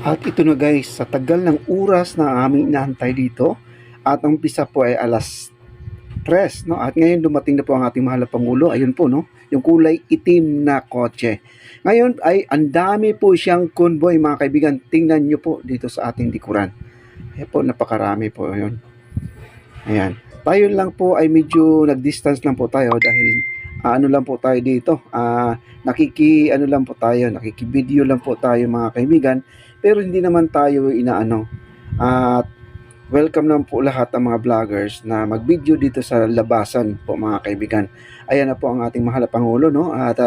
At ito na guys, sa tagal ng oras na aming inaantay dito, at ang umpisa po ay alas 3, no? At ngayon dumating na po ang ating mahal na Pangulo. Ayun po, no? Yung kulay itim na kotse. Ngayon ay ang dami po siyang convoy, mga kaibigan. Tingnan nyo po dito sa ating likuran. Ayan po, napakarami po yun. Ayan. Tayo lang po ay medyo nag-distance lang po tayo dahil ano lang po tayo dito. Nakiki-video lang po tayo, mga kaibigan. Pero hindi naman tayo inaano. At welcome naman po lahat ng mga vloggers na mag-video dito sa labasan po, mga kaibigan. Ayan na po ang ating mahal na Pangulo, no? At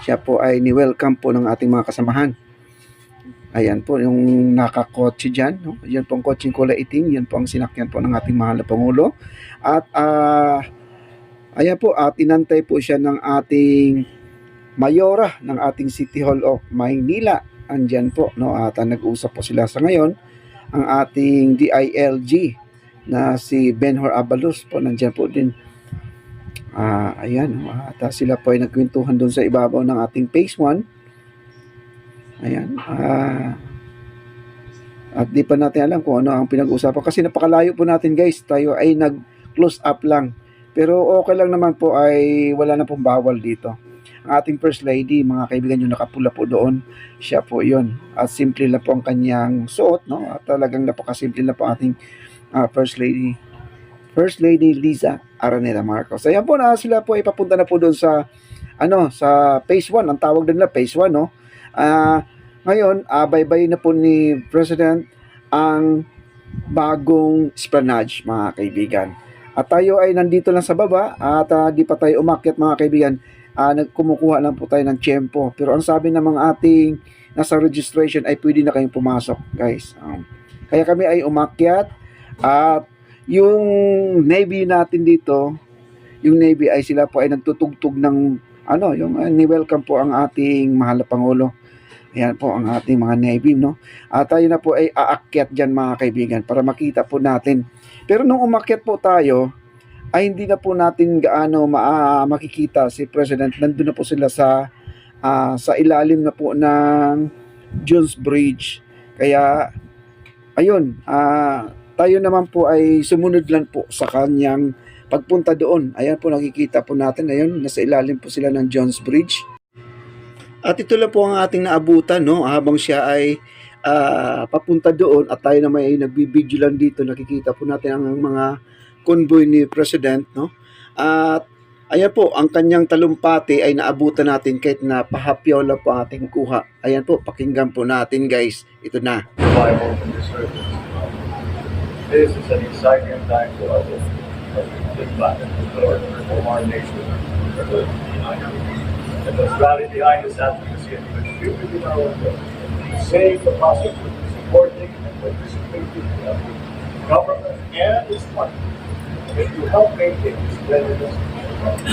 siya po ay ni-welcome po ng ating mga kasamahan. Ayan po yung nakakotse dyan, no? Yan po ang kotseng kulay itim. Yan po ang sinakyan po ng ating mahal na Pangulo. At ayan po, inantay po siya ng ating mayora ng ating City Hall of Maynila. Andyan po, no? At nag-usap po sila sa ngayon. Ang ating DILG na si Benhur Abalos po, nandyan po din. Ayan, at sila po ay nagkwentuhan doon sa ibabaw ng ating phase 1. Ayan. At di pa natin alam kung ano ang pinag-usapan kasi napakalayo po natin, guys. Tayo ay nag-close up lang. Pero okay lang naman po, ay wala na pong bawal dito. Ang ating First Lady, mga kaibigan, yung nakapula po doon, siya po yon. At simple lang po ang kanyang suot, no? At talagang napakasimple na po ating First Lady. First Lady Liza Araneta Marcos. Ayan po na, sila po ay papunta na po doon sa sa phase 1. Ang tawag din na phase 1, no? Ngayon, bye-bye na po ni President ang bagong esplanade, mga kaibigan. At tayo ay nandito lang sa baba at di pa tayo umakyat, mga kaibigan. Nagkumukuha lang po tayo ng tiyempo. Pero ang sabi ng mga ating nasa registration ay pwede na kayong pumasok, guys. Kaya kami ay umakyat at yung Navy natin dito, yung Navy ay sila po ay nagtutugtog ng yung ni-welcome po ang ating mahal na Pangulo. Ayan po ang ating mga Navy, no? At tayo na po ay aakyat dyan, mga kaibigan, para makita po natin. Pero nung umakyat po tayo, ay hindi na po natin gaano makikita si President. Nandun na po sila sa ilalim na po ng Jones Bridge. Kaya, ayun, tayo naman po ay sumunod lang po sa kanyang pagpunta doon. Ayan po, nakikita po natin, ayun, nasa ilalim po sila ng Jones Bridge. At ito lang po ang ating naabutan, no? Habang siya ay papunta doon at tayo naman ay nagbibideo lang dito, nakikita po natin ang mga convoy ni President, no? At ayan po, ang kanyang talumpati ay naabutan natin kahit na pahapyaw lang po ating kuha. Ayan po, pakinggan po natin, guys. Ito na. This is an exciting time for us for our nation. And let's rally behind this advocacy and contribute in our own way. Save the prosecutor, supporting and participating in the government and its partners. To help maintain this readiness, let's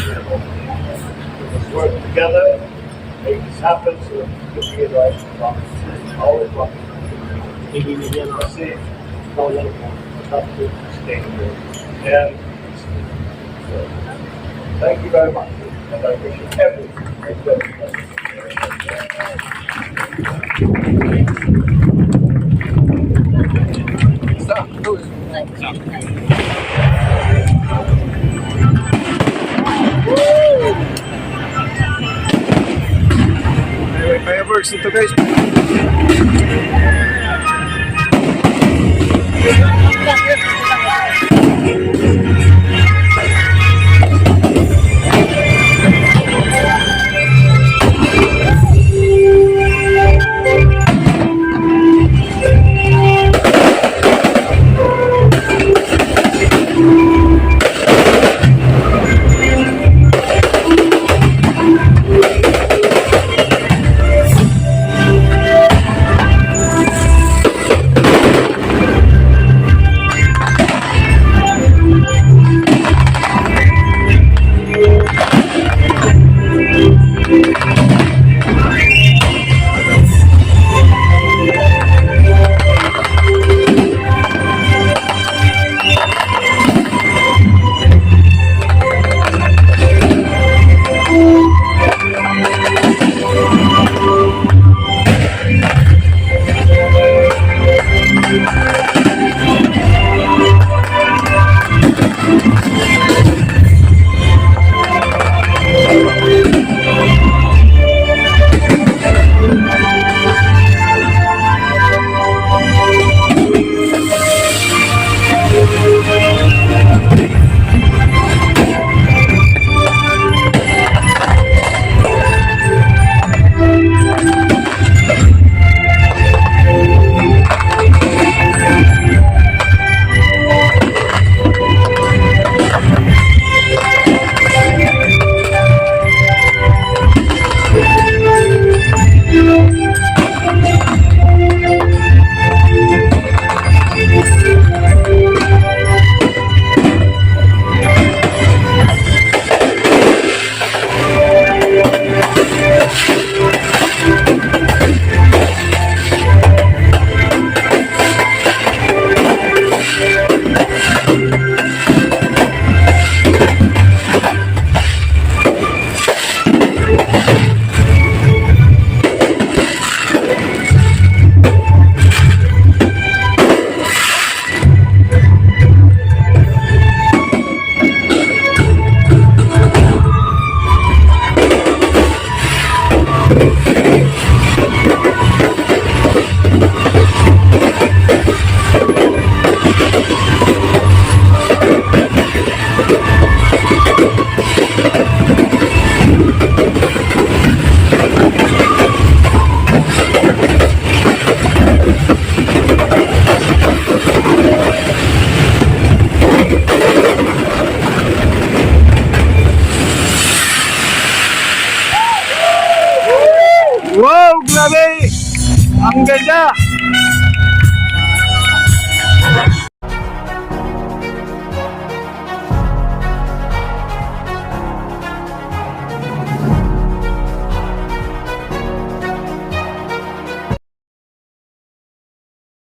work together, make this happen so that we can realize the promise. All the promise. Safe, productive, sustainable, and peaceful. So, thank you very much, and I wish you everything. Fireworks ito, guys. Wow, grabe! Ang ganda!